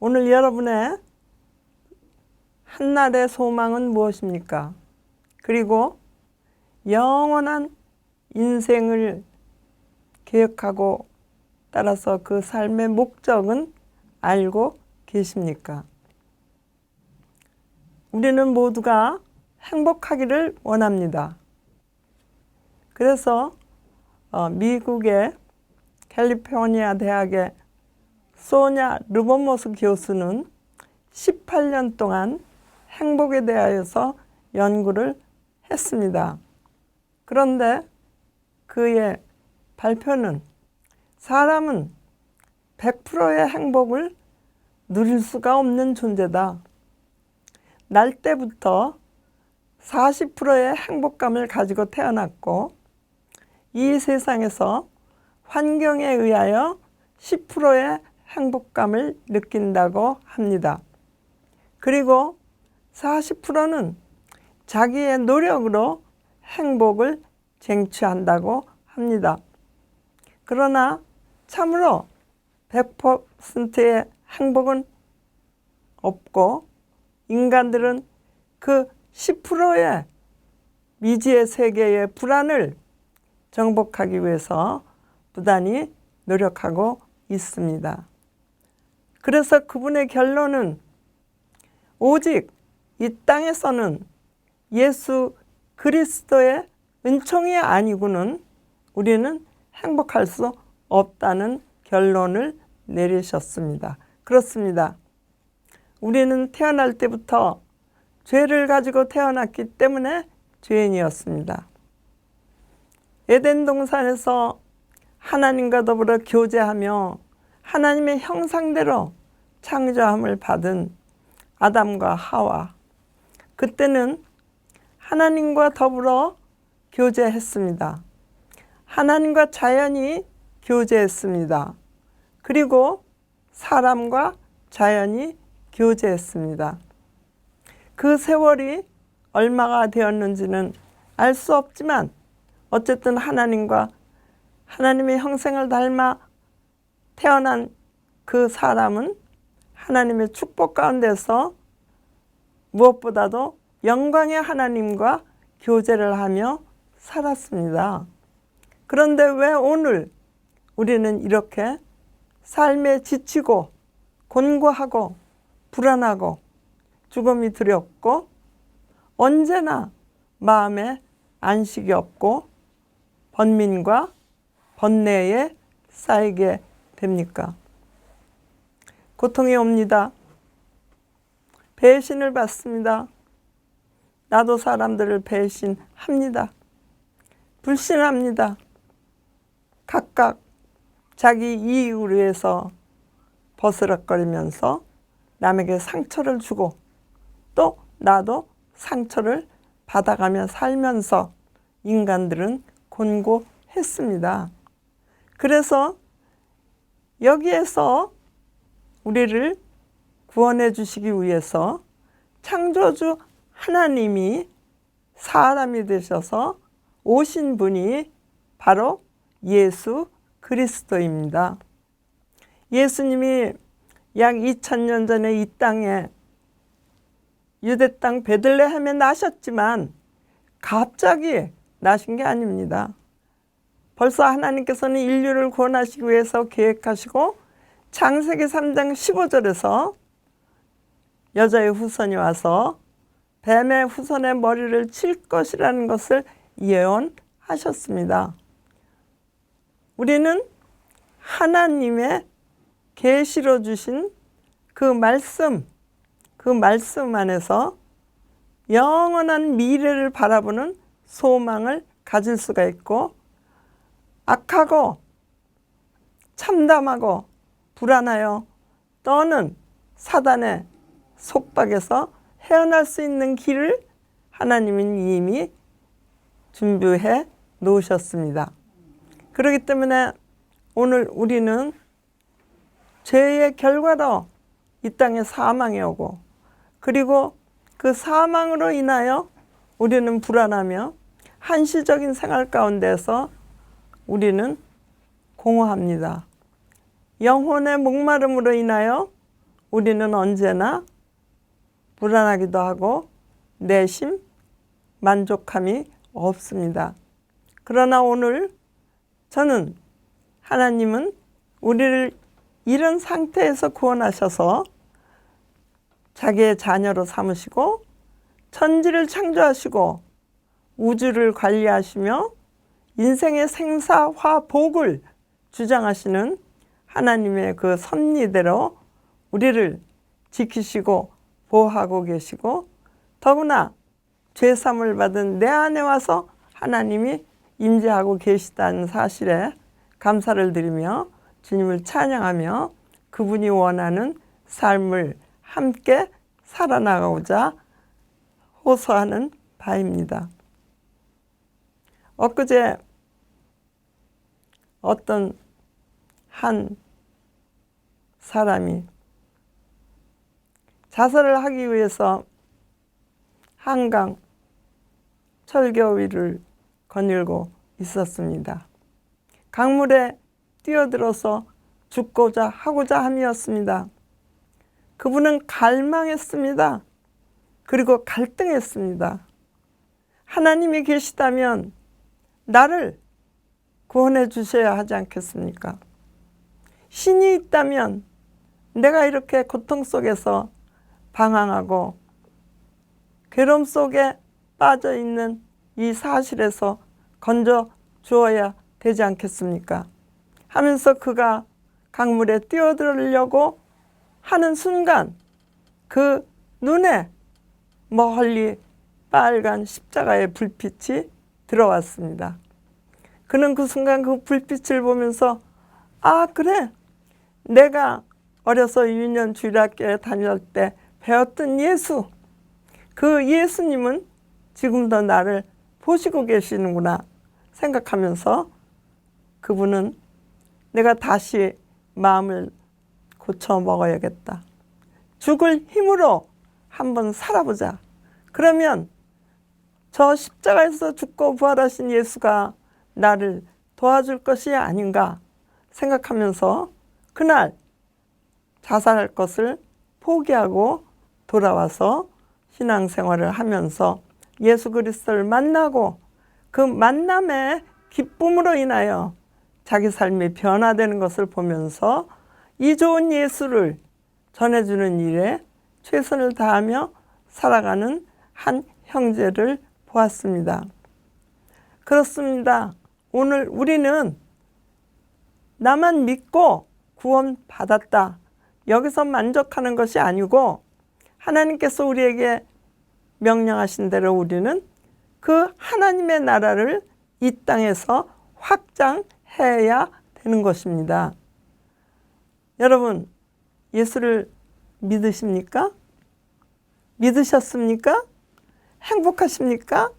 오늘 여러분의 한날의 소망은 무엇입니까? 그리고 영원한 인생을 계획하고 따라서 그 삶의 목적은 알고 계십니까? 우리는 모두가 행복하기를 원합니다. 그래서 미국의 캘리포니아 대학의 소냐 르버모스 교수는 18년 동안 행복에 대하여서 연구를 했습니다. 그런데 그의 발표는 사람은 100%의 행복을 누릴 수가 없는 존재다. 날 때부터 40%의 행복감을 가지고 태어났고 이 세상에서 환경에 의하여 10%의 행복감을 느낀다고 합니다. 그리고 40%는 자기의 노력으로 행복을 쟁취한다고 합니다. 그러나 참으로 100%의 행복은 없고 인간들은 그 10%의 미지의 세계의 불안을 정복하기 위해서 부단히 노력하고 있습니다. 그래서 그분의 결론은 오직 이 땅에서는 예수 그리스도의 은총이 아니고는 우리는 행복할 수 없다는 결론을 내리셨습니다. 그렇습니다. 우리는 태어날 때부터 죄를 가지고 태어났기 때문에 죄인이었습니다. 에덴 동산에서 하나님과 더불어 교제하며 하나님의 형상대로 창조함을 받은 아담과 하와, 그때는 하나님과 더불어 교제했습니다. 하나님과 자연이 교제했습니다. 그리고 사람과 자연이 교제했습니다. 그 세월이 얼마가 되었는지는 알 수 없지만 어쨌든 하나님의 형상을 닮아 태어난 그 사람은 하나님의 축복 가운데서 무엇보다도 영광의 하나님과 교제를 하며 살았습니다. 그런데 왜 오늘 우리는 이렇게 삶에 지치고 곤고하고 불안하고 죽음이 두렵고 언제나 마음에 안식이 없고 번민과 번뇌에 쌓이게 됩니까? 고통이 옵니다. 배신을 받습니다. 나도 사람들을 배신합니다. 불신합니다. 각각 자기 이익을 위해서 버스럭거리면서 남에게 상처를 주고 또 나도 상처를 받아가며 살면서 인간들은 곤고했습니다. 그래서 여기에서 우리를 구원해 주시기 위해서 창조주 하나님이 사람이 되셔서 오신 분이 바로 예수 그리스도입니다. 예수님이 약 2000년 전에 이 땅에 유대 땅 베들레헴에 나셨지만 갑자기 나신 게 아닙니다. 벌써 하나님께서는 인류를 구원하시기 위해서 계획하시고 창세기 3장 15절에서 여자의 후손이 와서 뱀의 후손의 머리를 칠 것이라는 것을 예언하셨습니다. 우리는 하나님의 계시로 주신 그 말씀 안에서 영원한 미래를 바라보는 소망을 가질 수가 있고 악하고 참담하고 불안하여 떠는 사단의 속박에서 헤어날 수 있는 길을 하나님은 이미 준비해 놓으셨습니다. 그렇기 때문에 오늘 우리는 죄의 결과로 이 땅에 사망이 오고 그리고 그 사망으로 인하여 우리는 불안하며 한시적인 생활 가운데서 우리는 공허합니다. 영혼의 목마름으로 인하여 우리는 언제나 불안하기도 하고 내심 만족함이 없습니다. 그러나 오늘 저는 하나님은 우리를 이런 상태에서 구원하셔서 자기의 자녀로 삼으시고 천지를 창조하시고 우주를 관리하시며 인생의 생사화 복을 주장하시는 하나님의 그 섭리대로 우리를 지키시고 보호하고 계시고 더구나 죄사함을 받은 내 안에 와서 하나님이 임재하고 계시다는 사실에 감사를 드리며 주님을 찬양하며 그분이 원하는 삶을 함께 살아나가고자 호소하는 바입니다. 엊그제 어떤 한 사람이 자살을 하기 위해서 한강 철교 위를 거닐고 있었습니다. 강물에 뛰어들어서 죽고자 하고자 함이었습니다. 그분은 갈망했습니다. 그리고 갈등했습니다. 하나님이 계시다면 나를 구원해 주셔야 하지 않겠습니까? 신이 있다면 내가 이렇게 고통 속에서 방황하고 괴로움 속에 빠져 있는 이 사실에서 건져 주어야 되지 않겠습니까? 하면서 그가 강물에 뛰어들려고 하는 순간 그 눈에 멀리 빨간 십자가의 불빛이 들어왔습니다. 그는 그 순간 그 불빛을 보면서 아 그래 내가 어려서 유년 주일학교에 다닐 때 배웠던 예수 그 예수님은 지금도 나를 보시고 계시는구나 생각하면서 그분은 내가 다시 마음을 고쳐 먹어야겠다. 죽을 힘으로 한번 살아보자. 그러면 저 십자가에서 죽고 부활하신 예수가 나를 도와줄 것이 아닌가 생각하면서 그날 자살할 것을 포기하고 돌아와서 신앙생활을 하면서 예수 그리스도를 만나고 그 만남의 기쁨으로 인하여 자기 삶이 변화되는 것을 보면서 이 좋은 예수를 전해주는 일에 최선을 다하며 살아가는 한 형제를 보았습니다. 그렇습니다. 오늘 우리는 나만 믿고 구원받았다. 여기서 만족하는 것이 아니고 하나님께서 우리에게 명령하신 대로 우리는 그 하나님의 나라를 이 땅에서 확장해야 되는 것입니다. 여러분, 예수를 믿으십니까? 믿으셨습니까? 행복하십니까?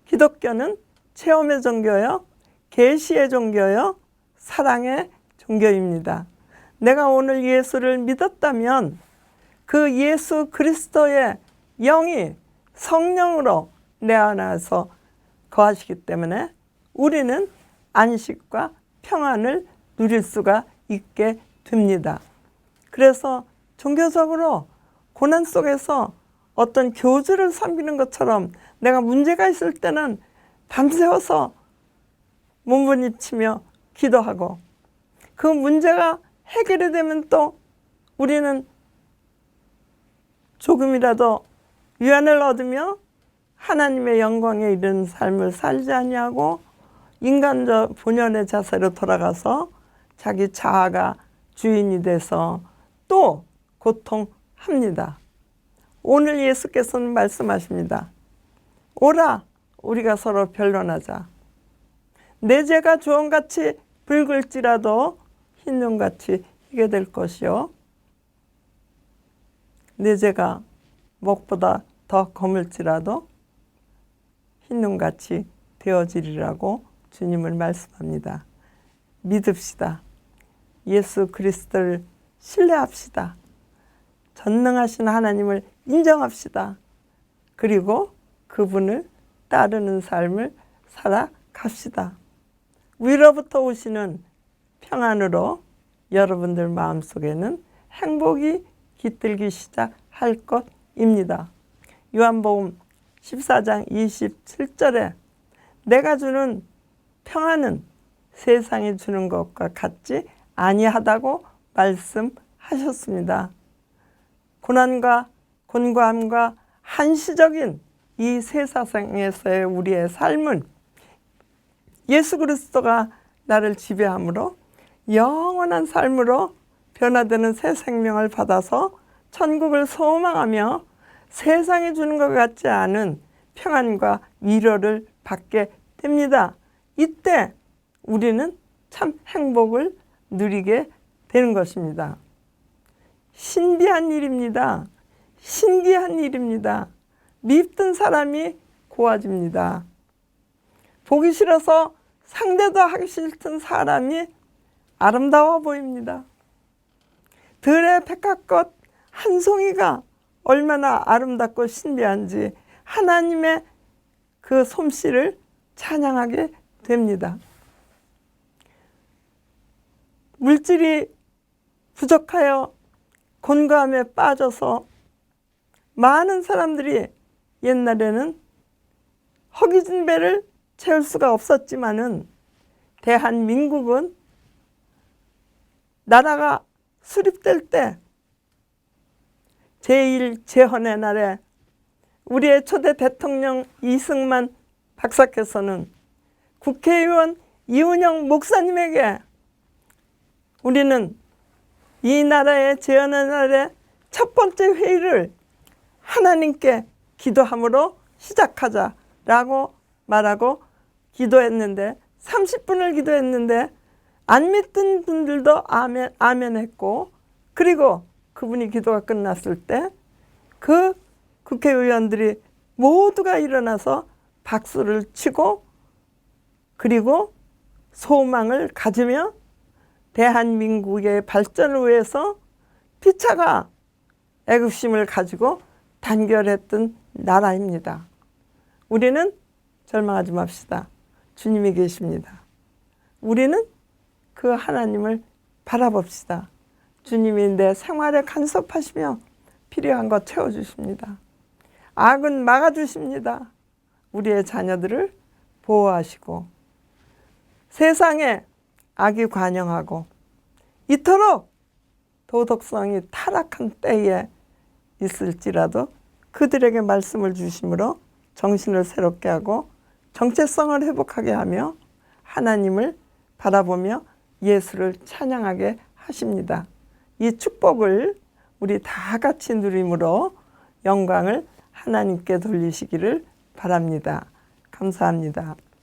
기독교는 체험의 종교요, 계시의 종교요, 사랑의 종교입니다. 내가 오늘 예수를 믿었다면 그 예수 그리스도의 영이 성령으로 내 안에서 거하시기 때문에 우리는 안식과 평안을 누릴 수가 있게 됩니다. 그래서 종교적으로 고난 속에서 어떤 교주를 섬기는 것처럼 내가 문제가 있을 때는 밤새워서 몸부림치며 기도하고 그 문제가 해결이 되면 또 우리는 조금이라도 위안을 얻으며 하나님의 영광에 이르는 삶을 살지 아니하고 인간적 본연의 자세로 돌아가서 자기 자아가 주인이 돼서 또 고통합니다. 오늘 예수께서는 말씀하십니다. 오라 우리가 서로 변론하자. 내 죄가 주홍같이 붉을지라도 흰눈같이 희게 될 것이요 내 죄가 목보다 더 검을지라도 흰눈같이 되어지리라고 주님을 말씀합니다. 믿읍시다. 예수 그리스도를 신뢰합시다. 전능하신 하나님을 인정합시다. 그리고 그분을 따르는 삶을 살아갑시다. 위로부터 오시는 평안으로 여러분들 마음속에는 행복이 깃들기 시작할 것입니다. 요한복음 14장 27절에 내가 주는 평안은 세상이 주는 것과 같지 아니하다고 말씀하셨습니다. 고난과 곤고함과 한시적인 이 세상에서의 우리의 삶은 예수 그리스도가 나를 지배함으로 영원한 삶으로 변화되는 새 생명을 받아서 천국을 소망하며 세상이 주는 것 같지 않은 평안과 위로를 받게 됩니다. 이때 우리는 참 행복을 누리게 되는 것입니다. 신비한 일입니다. 신기한 일입니다. 밉던 사람이 고와집니다. 보기 싫어서 상대도 하기 싫던 사람이 아름다워 보입니다. 들의 백합꽃 한 송이가 얼마나 아름답고 신비한지 하나님의 그 솜씨를 찬양하게 됩니다. 물질이 부족하여 곤고함에 빠져서 많은 사람들이 옛날에는 허기진 배를 채울 수가 없었지만은 대한민국은 나라가 수립될 때 제1제헌의 날에 우리의 초대 대통령 이승만 박사께서는 국회의원 이은영 목사님에게 우리는 이 나라의 제헌의 날에 첫 번째 회의를 하나님께 기도함으로 시작하자라고 말하고 기도했는데 30분을 기도했는데 안 믿던 분들도 아멘 했고, 그리고 그분이 기도가 끝났을 때 그 국회의원들이 모두가 일어나서 박수를 치고 그리고 소망을 가지며 대한민국의 발전을 위해서 피차가 애국심을 가지고 단결했던 나라입니다. 우리는 절망하지 맙시다. 주님이 계십니다. 우리는 그 하나님을 바라봅시다. 주님이 내 생활에 간섭하시며 필요한 것 채워주십니다. 악은 막아주십니다. 우리의 자녀들을 보호하시고 세상에 악이 관영하고 이토록 도덕성이 타락한 때에 있을지라도 그들에게 말씀을 주심으로 정신을 새롭게 하고 정체성을 회복하게 하며 하나님을 바라보며 예수를 찬양하게 하십니다. 이 축복을 우리 다 같이 누림으로 영광을 하나님께 돌리시기를 바랍니다. 감사합니다.